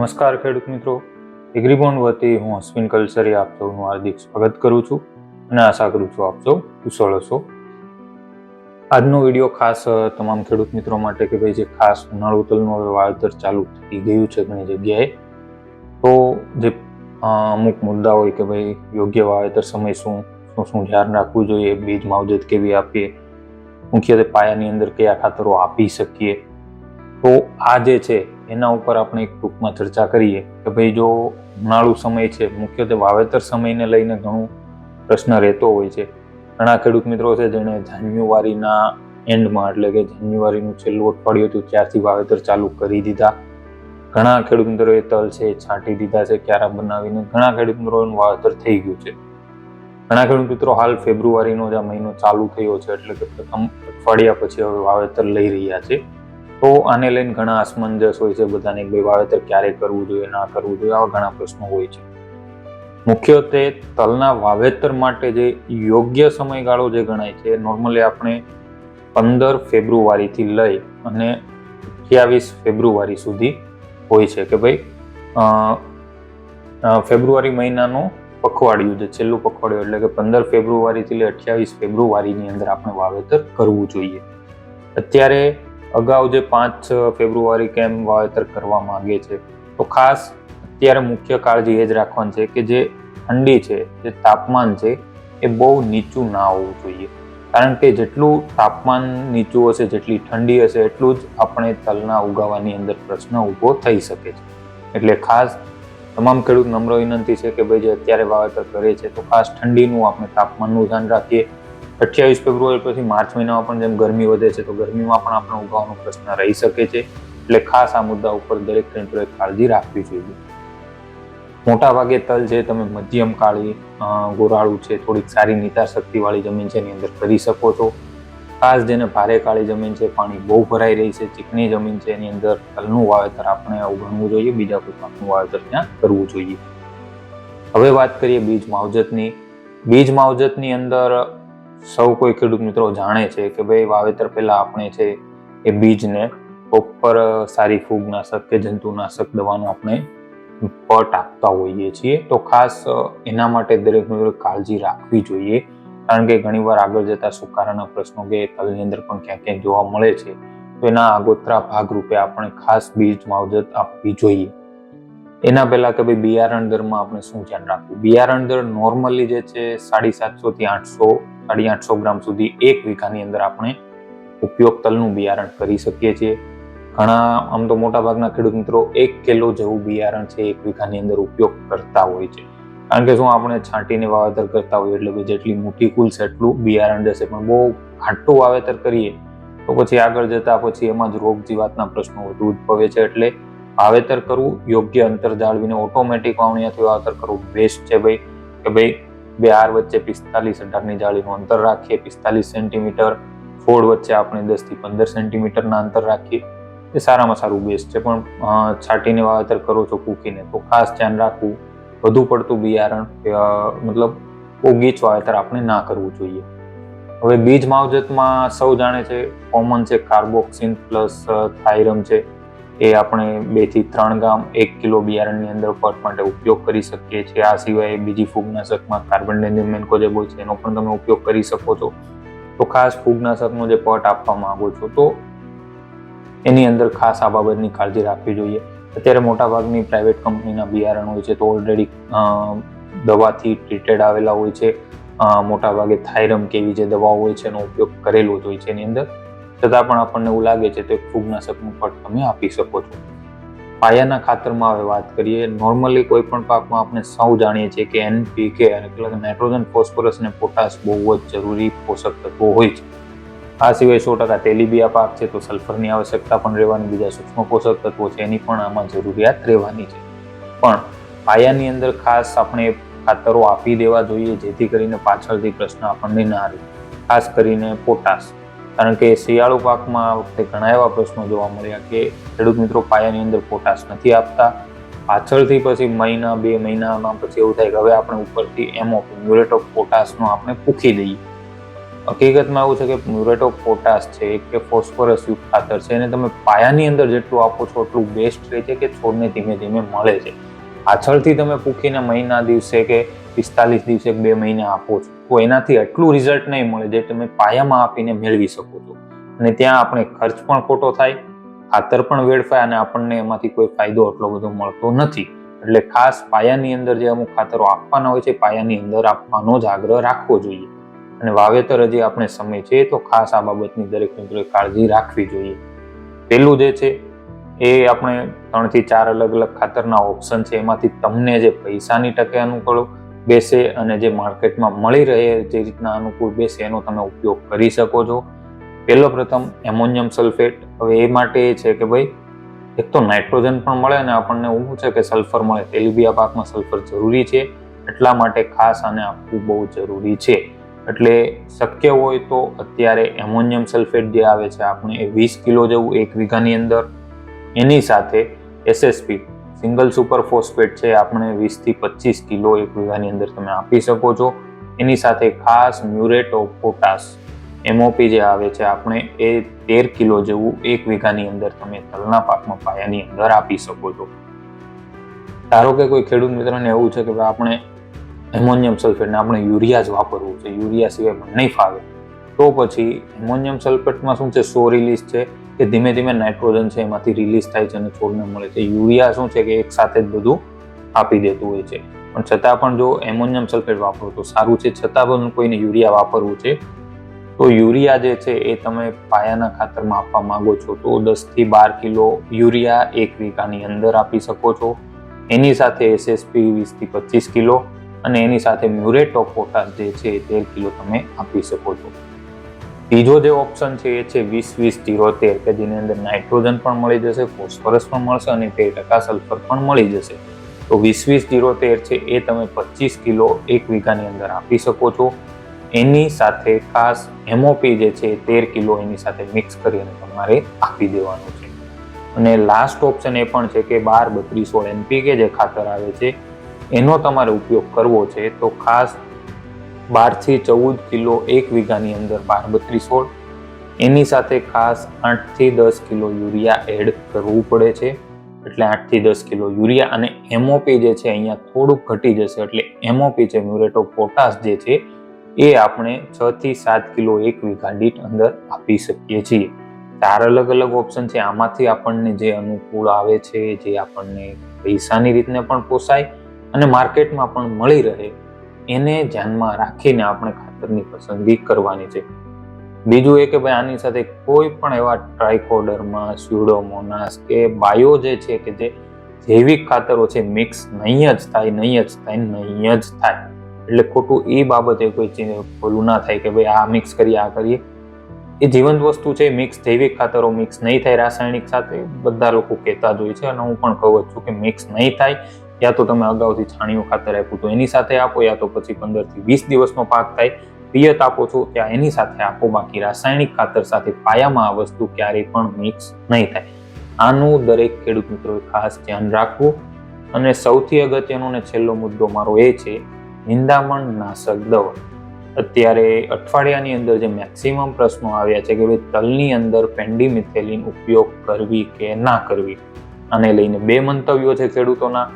નમસ્કાર ખેડૂત મિત્રો, એગ્રીબોન્ડ વતી હું અશ્વિન કલસરી આપ સૌનું હાર્દિક સ્વાગત કરું છું અને આશા કરું છું આપ સૌ કુશળ હશો. આજનો વિડીયો ખાસ તમામ ખેડૂત મિત્રો માટે કે ભાઈ જે ખાસ ઉનાળુ તલનું હવે વાવેતર ચાલુ થઈ ગયું છે ઘણી જગ્યાએ, તો જે અમુક મુદ્દા હોય કે ભાઈ યોગ્ય વાવેતર સમય શું ધ્યાન રાખવું જોઈએ, બીજ માવજત કેવી આપીએ, મુખ્યત્વે પાયાની અંદર કયા ખાતરો આપી શકીએ, તો આ જે છે એના ઉપર આપણે એક ટૂંકમાં ચર્ચા કરીએ કે ભાઈ જો ઉનાળુ સમય છે, મુખ્યત્વે વાવેતર સમયને લઈને ઘણો પ્રશ્ન રહેતો હોય છે. ઘણા ખેડૂત મિત્રો છે જેણે જાન્યુઆરીના એન્ડમાં એટલે કે જાન્યુઆરીનું છેલ્લું અઠવાડિયું હતું ત્યારથી વાવેતર ચાલુ કરી દીધા. ઘણા ખેડૂત મિત્રોએ તલ છે છાંટી દીધા છે ક્યારા બનાવીને. ઘણા ખેડૂત મિત્રોનું વાવેતર થઈ ગયું છે. ઘણા ખેડૂત મિત્રો હાલ ફેબ્રુઆરીનો જે મહિનો ચાલુ થયો છે એટલે કે પ્રથમ અઠવાડિયા પછી હવે વાવેતર લઈ રહ્યા છે. તો આને લઈને ઘણા અસમંજસ હોય છે બધાને, ભાઈ વાવેતર ક્યારે કરવું જોઈએ, ના કરવું જોઈએ, આવા ઘણા પ્રશ્નો હોય છે. મુખ્યત્વે તલના વાવેતર માટે જે યોગ્ય સમયગાળો જે ગણાય છે, નોર્મલી આપણે 15 ફેબ્રુઆરીથી લઈ અને 28 ફેબ્રુઆરી સુધી હોય છે કે ભાઈ ફેબ્રુઆરી મહિનાનું પખવાડિયું, જે છેલ્લું પખવાડિયું એટલે કે 15 ફેબ્રુઆરીથી લઈ 28 ફેબ્રુઆરીની અંદર આપણે વાવેતર કરવું જોઈએ. અત્યારે અગાઉ જે 5 ફેબ્રુઆરી કેમ વાવેતર કરવા માંગે છે, તો ખાસ અત્યારે મુખ્ય કાળજી એ જ રાખવાની છે કે જે ઠંડી છે, જે તાપમાન છે એ બહુ નીચું ના હોવું જોઈએ. કારણ કે જેટલું તાપમાન નીચું હશે, જેટલી ઠંડી હશે, એટલું જ આપણે તલના ઉગાવાની અંદર પ્રશ્ન ઊભો થઈ શકે છે. એટલે ખાસ તમામ ખેડૂત નમ્ર વિનંતી છે કે ભાઈ જે અત્યારે વાવેતર કરે છે તો ખાસ ઠંડીનું આપણે તાપમાનનું ધ્યાન રાખીએ. 28 ફેબ્રુઆરી પછી માર્ચ મહિનામાં પણ જેમ ગરમી વધે છે તો ગરમીમાં પણ આપણે ઉગાવાનો પ્રશ્ન રહી શકે છે. એટલે ખાસ આ મુદ્દા ઉપર દરેક ખેડૂતોએ કાળજી રાખવી જોઈએ. મોટા ભાગે તલ છે તમે મધ્યમ કાળી, ગોરાળું છે, થોડીક સારી નિતાર શક્તિવાળી જમીન છે એની અંદર કરી શકો છો. ખાસ જેને ભારે કાળી જમીન છે, પાણી બહુ ભરાઈ રહી છે, ચીકણી જમીન છે, એની અંદર તલનું વાવેતર આપણે ઉગાડવું જોઈએ, બીજા કોઈ પાકનું વાવેતર ત્યાં કરવું જોઈએ. હવે વાત કરીએ બીજ માવજતની. બીજ માવજતની અંદર સૌ કોઈ ખેડૂત મિત્રો જાણે છે કે ભાઈ વાવેતર પહેલા આપણે છે એ બીજને પ્રોપર સારી ફૂગનાશક કે જંતુનાશક દવાનો આપણે પટ આપતા હોઈએ છીએ. તો ખાસ એના માટે દરેક મિત્રો કાળજી રાખવી જોઈએ. કારણ કે ઘણીવાર આગળ જતા સુકારાના પ્રશ્નો કે તલની અંદર પણ ક્યાંક ક્યાંક જોવા મળે છે. તો એના આગોતરા ભાગરૂપે આપણે ખાસ બીજ માવજત આપવી જોઈએ. એના પહેલા કે ભાઈ બિયારણ દરમાં આપણે શું ધ્યાન રાખવું. બિયારણ દર નોર્મલી જે છે 750 થી 800 ગ્રામ સુધી 1 વીઘાની અંદર આપણે ઉપયોગ તલનું બિયારણ કરી શકીએ છીએ. ઘણા આમ તો મોટા ભાગના ખેડૂત મિત્રો 1 કિલો જેવું બિયારણ છે 1 વીઘાની અંદર ઉપયોગ કરતા હોય છે. કારણ કે શું આપણે છાંટીને વાવેતર કરતા હોઈએ એટલે જેટલી મોટી કુલ છે એટલું બિયારણ જશે. પણ બહુ ઘાટું વાવેતર કરીએ તો પછી આગળ જતા પછી એમાં જ રોગ જીવાતના પ્રશ્નો વધુ ઉદ્ભવે છે. એટલે વાવેતર કરવું યોગ્ય અંતર જાળવીને ઓટોમેટિક વાવણીયાથી વાવેતર કરવું બેસ્ટ છે ભાઈ. કે ભાઈ બે આર વચ્ચે 45-18ની જાળીનું અંતર રાખીએ, 45 સેન્ટીમીટર. છોડ વચ્ચે આપણે 10 થી 15 સેન્ટીમીટરના અંતર રાખીએ, એ સારામાં સારું બેસ્ટ છે. પણ છાંટીને વાવેતર કરો છો પૂકીને તો ખાસ ધ્યાન રાખવું વધુ પડતું બિયારણ મતલબ બહુ ગીચ વાવેતર આપણે ના કરવું જોઈએ. હવે બીજ માવજતમાં સૌ જાણે છે કોમન છે કાર્બોક્સિન પ્લસ થાયરમ છે, એ આપણે 2 થી 3 ગ્રામ 1 કિલો બિયારણની અંદર પટ માટે ઉપયોગ કરી શકીએ છીએ. આ સિવાય બીજી ફૂગનાશકમાં કાર્બેન્ડિઝમ મેન્કોજેબ હોય છે, એનો પણ તમે ઉપયોગ કરી શકો છો. તો ખાસ ફૂગનાશકનો જે પટ આપવા માંગો છો તો એની અંદર ખાસ આ બાબતની કાળજી રાખવી જોઈએ. અત્યારે મોટાભાગની પ્રાઇવેટ કંપનીના બિયારણ હોય છે તો ઓલરેડી દવાથી ટ્રીટેડ આવેલા હોય છે. મોટાભાગે થાયરમ કેવી જે દવાઓ હોય છે એનો ઉપયોગ કરેલો જ હોય છે એની અંદર. છતાં પણ આપણને એવું લાગે છે તો એક ફૂગનાશકનું પટ તમે આપી શકો છો. પાયાના ખાતરમાં હવે વાત કરીએ. નોર્મલી કોઈ પણ પાકમાં આપણે સૌ જાણીએ છીએ કે NPK એટલે કે નાઇટ્રોજન, ફોસ્ફરસ અને પોટાશ બહુ જ જરૂરી પોષક તત્વો હોય છે. આ સિવાય 100% તેલીબિયા પાક છે તો સલ્ફરની આવશ્યકતા પણ રહેવાની, બીજા સૂક્ષ્મ પોષક તત્વો છે એની પણ આમાં જરૂરિયાત રહેવાની છે. પણ પાયાની અંદર ખાસ આપણે ખાતરો આપી દેવા જોઈએ જેથી કરીને પાછળથી પ્રશ્ન આપણને ના રહે. ખાસ કરીને પોટાશ. કારણ કે શિયાળુ પાકમાં આ વખતે ઘણા એવા પ્રશ્નો જોવા મળ્યા કે ખેડૂત મિત્રો પાયાની અંદર પોટાશ નથી આપતા. પાછળથી પછી 1-2 મહિનામાં પછી એવું થાય કે હવે આપણે ઉપરથી MOP મ્યુરેટ ઓફ પોટાશનો આપણે પૂખી દઈએ. હકીકતમાં એવું છે કે મ્યુરેટ ઓફ પોટાશ છે કે ફોસ્ફરસ યુક્ત ખાતર છે, એને તમે પાયાની અંદર જેટલું આપો છો એટલું બેસ્ટ રહે છે કે છોડને ધીમે ધીમે મળે છે. પાછળથી તમે પૂખીને મહિના દિવસે કે 45 દિવસે 2 મહિને આપો છો તો એનાથી એટલું રિઝલ્ટ નહીં મળે જે તમે પાયામાં આપીને મેળવી શકો છો. અને ત્યાં આપણે ખર્ચ પણ ખોટો થાય, ખાતર પણ વેડફાય અને આપણને એમાંથી કોઈ ફાયદો એટલો બધો મળતો નથી. એટલે ખાસ પાયાની અંદર જે અમુક ખાતરો આપવાના હોય છે પાયાની અંદર આપવાનો જ આગ્રહ રાખવો જોઈએ. અને વાવેતર હજી આપણે સમય છે તો ખાસ આ બાબતની દરેક મિત્રોએ કાળજી રાખવી જોઈએ. પેલું જે છે એ આપણે 3 થી 4 અલગ અલગ ખાતરના ઓપ્શન છે, એમાંથી તમને જે પૈસાની ટકે અનુકૂળ બેસે અને જે માર્કેટમાં મળી રહે જે રીતના અનુકૂળ બેસે એનો તમે ઉપયોગ કરી શકો છો. પહેલો પ્રથમ એમોનિયમ સલ્ફેટ. હવે એ માટે એ છે કે ભાઈ એક તો નાઇટ્રોજન પણ મળે અને આપણને એવું છે કે સલ્ફર મળે. તેલીબિયા પાકમાં સલ્ફર જરૂરી છે, એટલા માટે ખાસ આને આપવું બહુ જરૂરી છે. એટલે શક્ય હોય તો અત્યારે એમોનિયમ સલ્ફેટ જે આવે છે આપણે એ 20 કિલો જેવું 1 વીઘાની અંદર, એની સાથે એસએસપી સિંગલ સુપર ફોસ્ફેટ છે આપણે 20 થી 25 કિલો 1 વીઘાની અંદર તમે આપી શકો છો. એની સાથે ખાસ મ્યુરેટ ઓફ પોટાશ એમઓપી જે આવે છે આપણે એ 13 કિલો જેવું 1 વીઘાની અંદર તમે તલના પાકમાં પાયાની અંદર આપી શકો છો. ધારો કે કોઈ ખેડૂત મિત્રને એવું છે કે આપણે એમોનિયમ સલ્ફેટ ને આપણે યુરિયા જ વાપરવું છે, યુરિયા સિવાય પણ નહીં ફાવે, તો પછી એમોનિયમ સલ્ફેટમાં શું છે, સો રિલીઝ છે કે ધીમે ધીમે નાઇટ્રોજન છે એમાંથી રિલીઝ થાય છે અને છોડને મળે છે. યુરિયા શું છે કે એક સાથે જ બધું આપી દેતું હોય છે. પણ છતાં પણ જો એમોનિયમ સલ્ફેટ વાપરો તો સારું છે. છતાં પણ કોઈને યુરિયા વાપરવું છે તો યુરિયા જે છે એ તમે પાયાના ખાતરમાં આપવા માંગો છો તો 10 થી 12 કિલો યુરિયા 1 વીઘાની અંદર આપી શકો છો. એની સાથે એસએસપી 20 થી 25 કિલો અને એની સાથે મ્યુરેટ ઓફ પોટાશ જે છે 13 કિલો તમે આપી શકો છો. ત્રીજો જે ઓપ્શન છે એ છે 20-20-13 કે જેની અંદર નાઇટ્રોજન પણ મળી જશે, ફોસ્ફરસ પણ મળશે અને 13% સલ્ફર પણ મળી જશે. તો 20-20-13 છે એ તમે 25 કિલો 1 વીઘાની અંદર આપી શકો છો. એની સાથે ખાસ એમઓપી જે છે 13 કિલો એની સાથે મિક્સ કરીને તમારે આપી દેવાનું છે. અને લાસ્ટ ઓપ્શન એ પણ છે કે 12-32-16 એનપીકે જે ખાતર આવે છે એનો તમારે ઉપયોગ કરવો છે તો ખાસ 12 થી 14 કિલો 1 વીઘાની અંદર 12-32-16, એની સાથે ખાસ 8 થી 10 કિલો યુરિયા એડ કરવું પડે છે. એટલે 8 થી 10 કિલો યુરિયા અને એમઓપી જે છે અહીંયા થોડુંક ઘટી જશે. એટલે એમઓપી છે મ્યુરેટ ઓફ પોટાશ જે છે એ આપણે 6 થી 7 કિલો 1 વીઘા દીઠ અંદર આપી શકીએ છીએ. 4 અલગ અલગ ઓપ્શન છે, આમાંથી આપણને જે અનુકૂળ આવે છે, જે આપણને પૈસાની રીતને પણ પોસાય અને માર્કેટમાં પણ મળી રહે, એને ધ્યાનમાં રાખીને આપણે ખાતરની પસંદગી કરવાની છે. બીજું એ કે ભાઈ આની સાથે કોઈ પણ એવા ટ્રાઇકોડર્મા, સ્યુડોમોનાસ કે બાયો જે છે કે જે જૈવિક ખાતરો છે મિક્સ નહીં જ થાય. એટલે ખોટું એ બાબતે કોઈ ભૂલું ના થાય કે ભાઈ આ મિક્સ કરીએ આ કરીએ. એ જીવંત વસ્તુ છે, મિક્સ જૈવિક ખાતરો મિક્સ નહીં થાય રાસાયણિક સાથે, બધા લોકો કહેતા જ હોય છે અને હું પણ કહું છું કે મિક્સ નહીં થાય. યા તો તમે અગાઉથી છાણિયું ખાતર આપ્યું તો એની સાથે આપો, યા તો પછી 15 થી 20 દિવસનો પાક થાય પિયત આપો છો ત્યાં એની સાથે આપો. બાકી રાસાયણિક ખાતર સાથે પાયામાં આ વસ્તુ ક્યારેય પણ મિક્સ નહીં થાય. આનું દરેક ખેડૂત મિત્રોએ ખાસ ધ્યાન રાખવું. અને સૌથી અગત્યનો ને છેલ્લો મુદ્દો મારો એ છે નિંદામણ નાશક દવા. અત્યારે અઠવાડિયાની અંદર જે મેક્સિમમ પ્રશ્નો આવ્યા છે કે ભાઈ તલની અંદર પેન્ડીમિથેલિન ઉપયોગ કરવી કે ના કરવી, આને લઈને 2 મંતવ્યો છે ખેડૂતોના.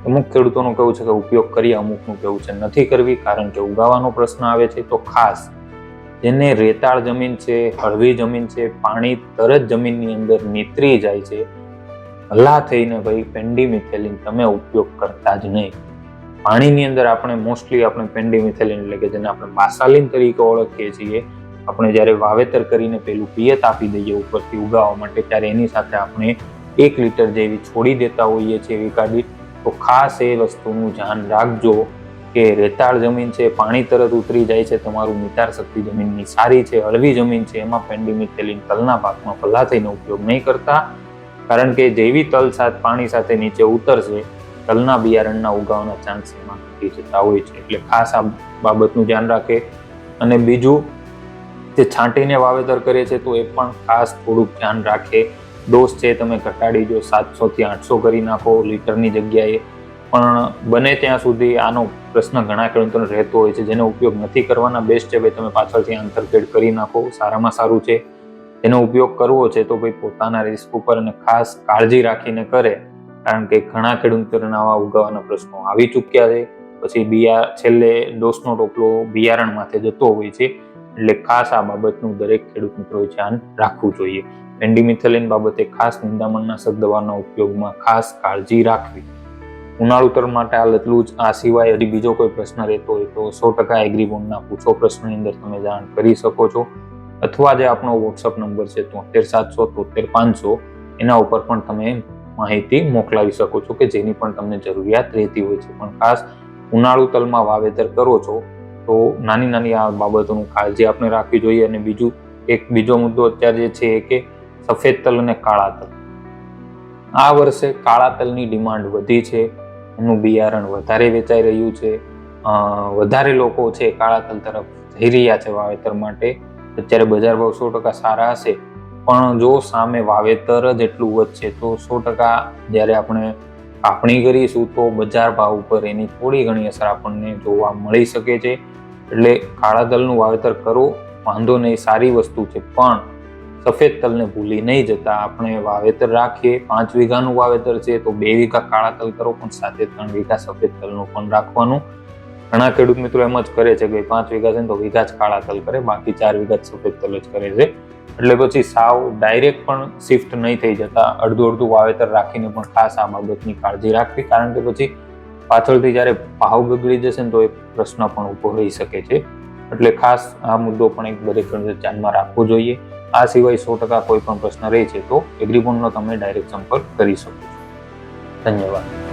અમુક ખેડૂતોનું કહેવું છે કે ઉપયોગ કરીએ, અમુકનું કહેવું છે નથી કરવી કારણ કે ઉગાવાનો પ્રશ્ન આવે છે. તો ખાસ જેને રેતાળ જમીન છે, હળવી જમીન છે, પાણી તરત જમીનની અંદર નીતરી જાય છે, ભલા થઈને ભાઈ પેન્ડીમિથેલિન તમે ઉપયોગ કરતા જ નહીં. પાણીની અંદર આપણે મોસ્ટલી આપણે પેન્ડીમિથેલિન એટલે કે જેને આપણે બાસાલિન તરીકે ઓળખીએ છીએ, આપણે જ્યારે વાવેતર કરીને પેલું પિયત આપી દઈએ ઉપરથી ઉગાવવા માટે ત્યારે એની સાથે આપણે 1 લીટર જેવી છોડી દેતા હોઈએ છીએ વીઘા દીઠ. તો ખાસ એ વસ્તુનું ધ્યાન રાખજો કે રેતાળ જમીન છે, પાણી તરત ઉતરી જાય છે, તમારું નિતાર શક્તિ જમીનની સારી છે, હળવી જમીન છે, એમાં પેન્ડીમિથેલિન તલના પાકમાં ભલા થઈને ઉપયોગ નહીં કરતા. કારણ કે જેવી તલ સાથે પાણી સાથે નીચે ઉતરશે તલના બિયારણના ઉગાવવાના ચાન્સ એમાં ઘટી જતા હોય છે. એટલે ખાસ આ બાબતનું ધ્યાન રાખે. અને બીજું જે છાંટીને વાવેતર કરે છે તો એ પણ ખાસ થોડુંક ધ્યાન રાખે. ડોઝ છે તમે ઘટાડી દો, 700 થી 800 કરી નાખો લીટરની જગ્યાએ. પણ બને ત્યાં સુધી આનો પ્રશ્ન ઘણા ખેડૂતોને રહેતો હોય છે, જેનો ઉપયોગ નથી કરવાના. બેસ્ટ છે ભાઈ તમે પાછળથી આંતરખેડ કરી નાખો, સારામાં સારું છે. એનો ઉપયોગ કરવો છે તો ભાઈ પોતાના રિસ્ક ઉપર અને ખાસ કાળજી રાખીને કરે, કારણ કે ઘણા ખેડૂતોને આવા ઉગાવાના પ્રશ્નો આવી ચૂક્યા છે. પછી છેલ્લે ડોસનો ટોપલો બિયારણ માથે જતો હોય છે. એટલે ખાસ આ બાબતનું દરેક ખેડૂત મિત્રોએ ધ્યાન રાખવું જોઈએ. પેન્ડિમિથેલિન બાબતે ખાસ નિંદામણનાશક દવાના ઉપયોગમાં ખાસ કાળજી રાખવી. ઉનાળુ તલ માટે હાલ એટલું જ. આ સિવાય હજી બીજો કોઈ પ્રશ્ન રહેતો હોય તો 100% એગ્રીબોન્ડના પૂછો પ્રશ્નની અંદર તમે જાણ કરી શકો છો, અથવા જે આપણો વોટ્સઅપ નંબર છે 73 700 73 500, એના ઉપર પણ તમે માહિતી મોકલાવી શકો છો કે જેની પણ તમને જરૂરિયાત રહેતી હોય છે. પણ ખાસ ઉનાળુ તલમાં વાવેતર કરો છો તો નાની નાની આ બાબતોનું કાળજી આપણે રાખવી જોઈએ. અને બીજો મુદ્દો અત્યારે જે છે કે સફેદ તલ અને કાળા તલ. આ વર્ષે કાળા તલની ડિમાન્ડ વધી છે, એનું બિયારણ વધારે વેચાઈ રહ્યું છે, વધારે લોકો છે કાળા તલ તરફ જઈ રહ્યા છે વાવેતર માટે. અત્યારે બજાર ભાવ 100% સારા હશે, પણ જો સામે વાવેતર જ એટલું વધશે તો 100% જ્યારે આપણે કાપણી કરીશું તો બજાર ભાવ ઉપર એની થોડી ઘણી અસર આપણને જોવા મળી શકે છે. એટલે કાળા તલનું વાવેતર કરો, વાંધો નહીં, સારી વસ્તુ છે, પણ સફેદ તલને ભૂલી નહીં જતા. આપણે વાવેતર રાખીએ, 5 વીઘાનું વાવેતર છે તો 2 વીઘા કાળા તલ કરો, પણ સાથે 3 વીઘા સફેદ તલનું પણ રાખવાનું. ઘણા ખેડૂત મિત્રો એમ જ કરે છે કે 5 વીઘા છે તો વીઘા જ કાળા તલ કરે, બાકી 4 વીઘા સફેદ તલ જ કરે છે. એટલે પછી સાવ ડાયરેક્ટ પણ શિફ્ટ નહીં થઈ જતા, અડધું વાવેતર રાખીને પણ ખાસ આ બાબતની કાળજી રાખવી, કારણ કે પછી પાછળથી જ્યારે ભાવ બગડી જશે ને તો એક પ્રશ્ન પણ ઊભો રહી શકે છે. એટલે ખાસ આ મુદ્દો પણ એક દરેક ખેડૂતે ધ્યાનમાં રાખવો જોઈએ. આ સિવાય 100% કોઈ પણ પ્રશ્ન રહે છે તો એગ્રીબોન્ડનો તમે ડાયરેક્ટ સંપર્ક કરી શકો છો. ધન્યવાદ.